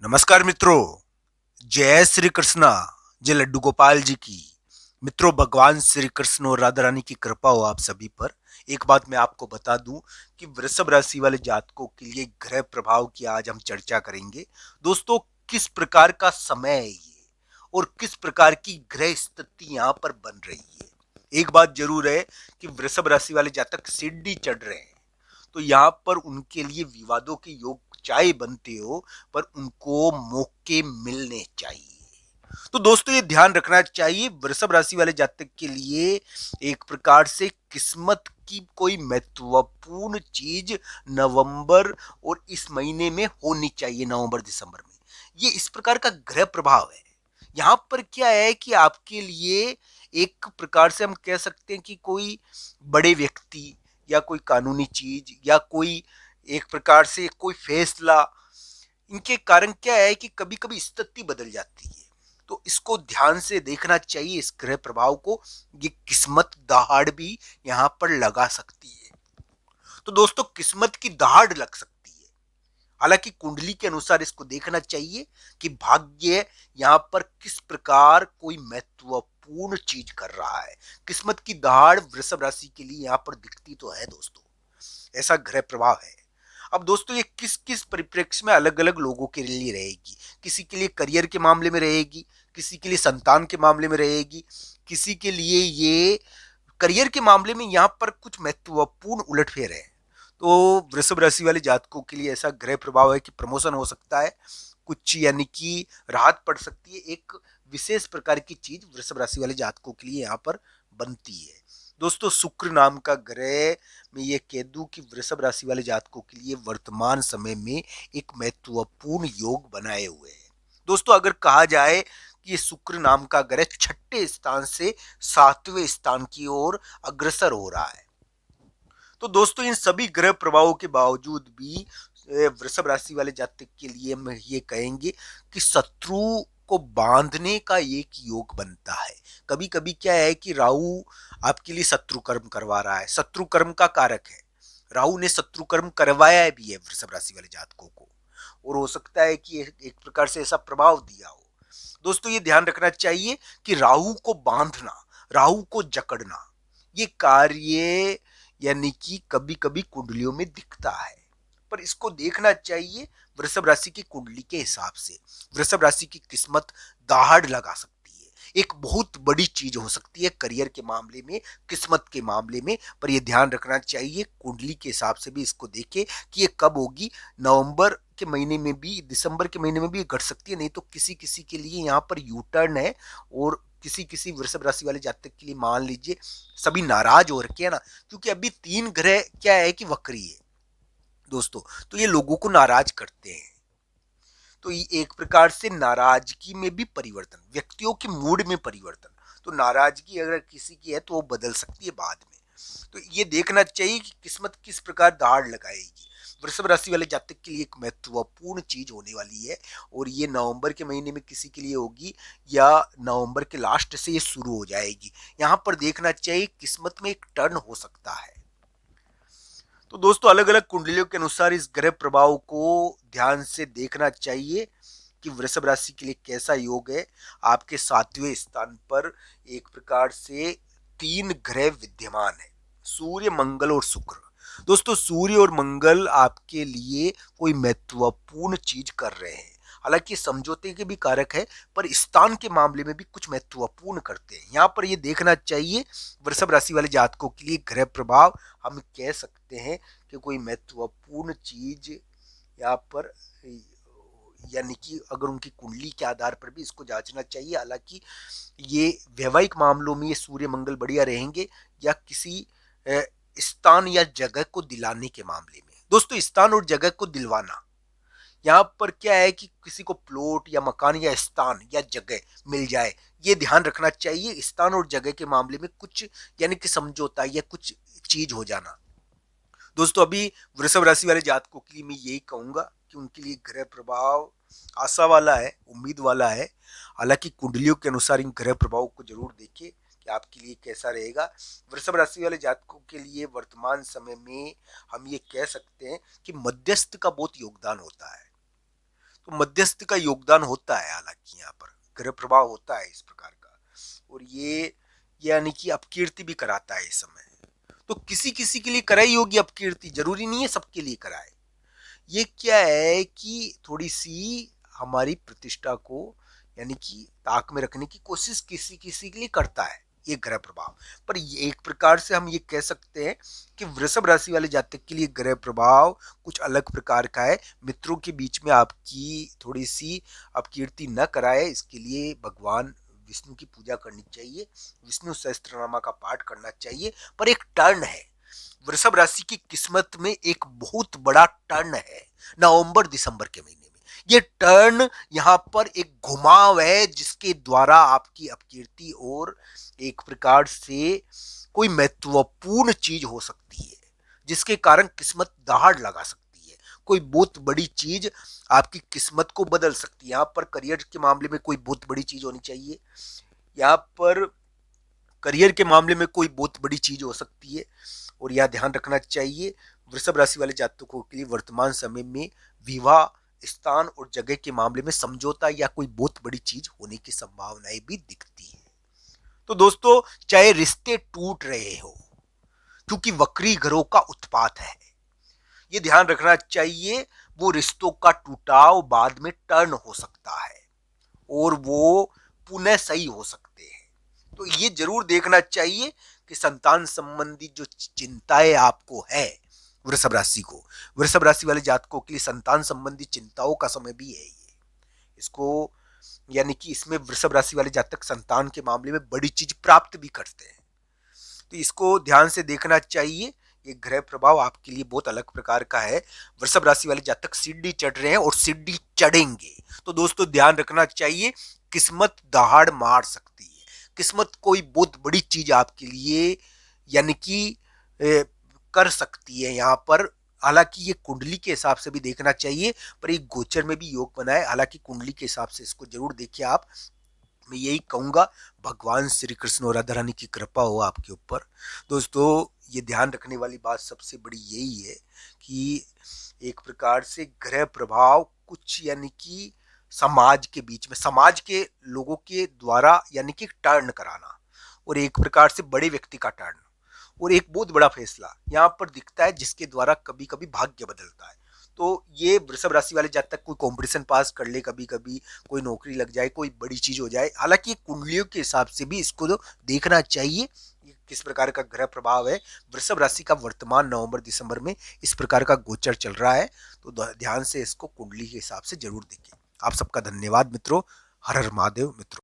नमस्कार मित्रों। जय श्री कृष्णा। जय लड्डू गोपाल जी की। मित्रों, भगवान श्री कृष्ण और राधा रानी की कृपा हो आप सभी पर। एक बात मैं आपको बता दूं कि वृषभ राशि वाले जातकों के लिए ग्रह प्रभाव की आज हम चर्चा करेंगे। दोस्तों, किस प्रकार का समय है ये और किस प्रकार की ग्रह स्थिति यहाँ पर बन रही है। एक बात जरूर है कि वृषभ राशि वाले जातक सीढ़ी चढ़ रहे हैं, तो यहाँ पर उनके लिए विवादों के योग चाहे बनते हो, पर उनको मौके मिलने चाहिए। तो दोस्तों, ये ध्यान रखना चाहिए वृषभ राशि वाले जातक के लिए एक प्रकार से किस्मत की कोई महत्वपूर्ण चीज नवंबर और इस महीने में होनी चाहिए। नवंबर दिसंबर में ये इस प्रकार का ग्रह प्रभाव है। यहाँ पर क्या है कि आपके लिए एक प्रकार से हम कह सकते हैं कि कोई बड़े व्यक्ति या कोई कानूनी चीज या कोई एक प्रकार से कोई फैसला, इनके कारण क्या है कि कभी कभी स्थिति बदल जाती है। तो इसको ध्यान से देखना चाहिए इस ग्रह प्रभाव को। ये किस्मत दहाड़ भी यहाँ पर लगा सकती है। तो दोस्तों, किस्मत की दहाड़ लग सकती है। हालांकि कुंडली के अनुसार इसको देखना चाहिए कि भाग्य यहाँ पर किस प्रकार कोई महत्वपूर्ण चीज कर रहा है। किस्मत की दहाड़ वृषभ राशि के लिए यहाँ पर दिखती तो है दोस्तों। ऐसा ग्रह प्रभाव है। अब दोस्तों, ये किस किस परिप्रेक्ष्य में अलग अलग लोगों के लिए रहेगी। किसी के लिए करियर के मामले में रहेगी, किसी के लिए संतान के मामले में रहेगी, किसी के लिए ये करियर के मामले में यहाँ पर कुछ महत्वपूर्ण उलटफेर है। तो वृषभ राशि वाले जातकों के लिए ऐसा ग्रह प्रभाव है कि प्रमोशन हो सकता है, कुछ यानी कि राहत पड़ सकती है। एक विशेष प्रकार की चीज वृषभ राशि वाले जातकों के लिए यहाँ पर बनती है। दोस्तों, शुक्र नाम का ग्रह, मैं ये कह दूं कि वृषभ राशि वाले जातकों के लिए वर्तमान समय में एक महत्वपूर्ण योग बनाए हुए हैं। दोस्तों, अगर कहा जाए कि ये शुक्र नाम का ग्रह छठे स्थान से सातवें स्थान की ओर अग्रसर हो रहा है। तो दोस्तों, इन सभी ग्रह प्रभावों के बावजूद भी वृषभ राशि वाले जातक के लिए हम ये कहेंगे कि शत्रु को बांधने का एक योग बनता है। कभी कभी क्या है कि राहु आपके लिए शत्रु कर्म करवा रहा है, शत्रु कर्म का कारक है। राहु ने शत्रु कर्म करवाया भी है वृषभ राशि वाले जातकों को, और हो सकता है कि एक प्रकार से ऐसा प्रभाव दिया हो। दोस्तों, ये ध्यान रखना चाहिए कि राहु को बांधना, राहु को जकड़ना, ये कार्य यानी कि कभी कभी कुंडलियों में दिखता है। पर इसको देखना चाहिए वृषभ राशि की कुंडली के हिसाब से। वृषभ राशि की किस्मत दाहड़ लगा सकती है, एक बहुत बड़ी चीज हो सकती है करियर के मामले में, किस्मत के मामले में। पर यह ध्यान रखना चाहिए कुंडली के हिसाब से भी इसको देखे कि ये कब होगी। नवंबर के महीने में भी, दिसंबर के महीने में भी घट सकती है, नहीं तो किसी किसी के लिए यहाँ पर यू टर्न है। और किसी किसी वृषभ राशि वाले जातक के लिए मान लीजिए सभी नाराज हो रखे हैं ना, क्योंकि अभी तीन ग्रह क्या है कि वक्री है दोस्तों। तो ये लोगों को नाराज करते हैं। तो ये एक प्रकार से नाराजगी में भी परिवर्तन, व्यक्तियों के मूड में परिवर्तन। तो नाराजगी अगर किसी की है तो वो बदल सकती है बाद में। तो ये देखना चाहिए कि किस्मत किस प्रकार दाढ़ लगाएगी। वृषभ राशि वाले जातक के लिए एक महत्वपूर्ण चीज होने वाली है, और ये नवंबर के महीने में किसी के लिए होगी या नवंबर के लास्ट से ये शुरू हो जाएगी। यहाँ पर देखना चाहिए किस्मत में एक टर्न हो सकता है। तो दोस्तों, अलग अलग कुंडलियों के अनुसार इस ग्रह प्रभाव को ध्यान से देखना चाहिए कि वृषभ राशि के लिए कैसा योग है। आपके सातवें स्थान पर एक प्रकार से तीन ग्रह विद्यमान है, सूर्य, मंगल और शुक्र। दोस्तों, सूर्य और मंगल आपके लिए कोई महत्वपूर्ण चीज कर रहे हैं। हालांकि समझौते के भी कारक है, पर स्थान के मामले में भी कुछ महत्वपूर्ण करते हैं। यहाँ पर यह देखना चाहिए वृषभ राशि वाले जातकों के लिए ग्रह प्रभाव हम कह सकते हैं कि कोई महत्वपूर्ण चीज यहाँ पर, यानी कि अगर उनकी कुंडली के आधार पर भी इसको जांचना चाहिए। हालांकि ये वैवाहिक मामलों में ये सूर्य मंगल बढ़िया रहेंगे, या किसी स्थान या जगह को दिलाने के मामले में। दोस्तों, स्थान और जगह को दिलवाना, यहाँ पर क्या है कि किसी को प्लॉट या मकान या स्थान या जगह मिल जाए, ये ध्यान रखना चाहिए। स्थान और जगह के मामले में कुछ यानी कि समझौता या कुछ चीज हो जाना। दोस्तों, अभी वृषभ राशि वाले जातकों के लिए मैं यही कहूंगा कि उनके लिए ग्रह प्रभाव आशा वाला है, उम्मीद वाला है। हालांकि कुंडलियों के अनुसार इन ग्रह प्रभाव को जरूर देखिए कि आपके लिए कैसा रहेगा। वृषभ राशि वाले जातकों के लिए वर्तमान समय में हम ये कह सकते हैं कि मध्यस्थ का बहुत योगदान होता है। तो मध्यस्थ का योगदान होता है, हालांकि यहाँ पर ग्रह प्रभाव होता है इस प्रकार का, और ये यानी कि अपकीर्ति भी कराता है इस समय। तो किसी किसी के लिए कराई होगी अपकीर्ति, जरूरी नहीं है सबके लिए कराए। ये क्या है कि थोड़ी सी हमारी प्रतिष्ठा को यानी कि ताक में रखने की कोशिश किसी किसी के लिए करता है ये ग्रह प्रभाव। पर ये एक प्रकार से हम ये कह सकते हैं कि वृषभ राशि वाले जातक के लिए ग्रह प्रभाव कुछ अलग प्रकार का है। मित्रों के बीच में आपकी थोड़ी सी अपकीर्ति न कराए, इसके लिए भगवान विष्णु की पूजा करनी चाहिए, विष्णु सहस्त्रनामा का पाठ करना चाहिए। पर एक टर्न है, वृषभ राशि की किस्मत में एक बहुत बड़ा टर्न है नवंबर दिसंबर के महीने में। ये टर्न यहाँ पर एक घुमाव है जिसके द्वारा आपकी अपकीर्ति और एक प्रकार से कोई महत्वपूर्ण चीज हो सकती है जिसके कारण किस्मत दहाड़ लगा सकती है। कोई बहुत बड़ी चीज आपकी किस्मत को बदल सकती है। यहाँ पर करियर के मामले में कोई बहुत बड़ी चीज होनी चाहिए, यहाँ पर करियर के मामले में कोई बहुत बड़ी चीज हो सकती है। और यह ध्यान रखना चाहिए वृषभ राशि वाले जातकों के लिए वर्तमान समय में विवाह स्थान और जगह के मामले में समझौता या कोई बहुत बड़ी चीज होने की संभावनाएं भी दिखती है। तो दोस्तों, चाहे रिश्ते टूट रहे हो, क्योंकि वक्री ग्रहों का उत्पात है, ये ध्यान रखना चाहिए वो रिश्तों का टूटाव बाद में टर्न हो सकता है और वो पुनः सही हो सकते हैं। तो ये जरूर देखना चाहिए कि संतान संबंधी जो चिंताएं आपको है वृषभ राशि को, वृषभ राशि वाले जातकों के लिए संतान संबंधी चिंताओं का समय भी है ये। इसको यानी कि इसमें वृषभ राशि वाले जातक संतान के मामले में बड़ी चीज प्राप्त भी करते हैं, तो इसको ध्यान से देखना चाहिए। ये ग्रह प्रभाव आपके लिए बहुत अलग प्रकार का है। वृषभ राशि वाले जातक सीढ़ी चढ़ रहे हैं और सीढ़ी चढ़ेंगे, तो दोस्तों ध्यान रखना चाहिए किस्मत दहाड़ मार सकती है। किस्मत कोई बहुत बड़ी चीज आपके लिए यानी कि कर सकती है यहाँ पर। हालांकि ये कुंडली के हिसाब से भी देखना चाहिए, पर एक गोचर में भी योग बना है। हालांकि कुंडली के हिसाब से इसको जरूर देखिए आप। मैं यही कहूंगा, भगवान श्री कृष्ण और राधा रानी की कृपा हो आपके ऊपर। दोस्तों, ये ध्यान रखने वाली बात सबसे बड़ी यही है कि एक प्रकार से ग्रह प्रभाव कुछ यानी कि समाज के बीच में, समाज के लोगों के द्वारा यानी कि टर्न कराना, और एक प्रकार से बड़े व्यक्ति का टर्न और एक बहुत बड़ा फैसला यहाँ पर दिखता है जिसके द्वारा कभी कभी भाग्य बदलता है। तो ये वृषभ राशि वाले जातक कोई कंपटीशन पास कर ले, कभी कभी कोई नौकरी लग जाए, कोई बड़ी चीज हो जाए। हालांकि ये कुंडलियों के हिसाब से भी इसको तो देखना चाहिए किस प्रकार का ग्रह प्रभाव है। वृषभ राशि का वर्तमान नवंबर दिसंबर में इस प्रकार का गोचर चल रहा है, तो ध्यान से इसको कुंडली के हिसाब से जरूर देखें। आप सबका धन्यवाद मित्रों। हर हर महादेव मित्रों।